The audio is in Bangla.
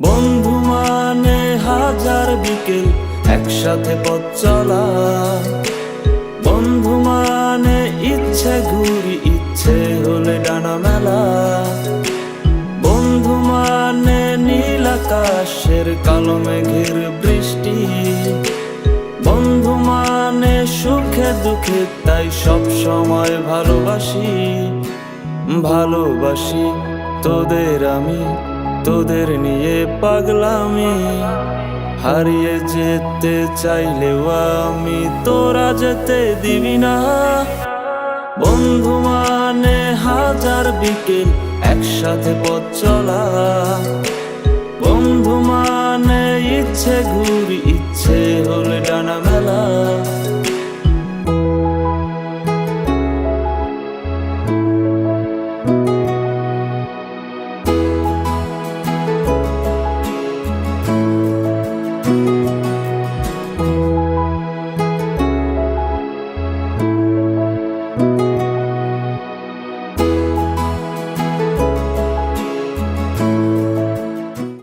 বন্ধু মানে হাজার বিকেল একসাথে পথ চলা। বন্ধু মানে ইচ্ছে ঘুরি, ইচ্ছে হলে ডানা মেলা। বন্ধু মানে নীল আকাশের কালো মেঘের বৃষ্টি। বন্ধু মানে সুখে দুঃখে তাই সব সময় ভালোবাসি। ভালোবাসি তোদের আমি, তোদের নিয়ে পাগলামি। হারিয়ে যেতে চাইলেও আমি তোরা যেতে দিবি না। বন্ধু মানে হাজার বিকেল একসাথে পথ চলা। বন্ধু মানে ইচ্ছে ঘুরি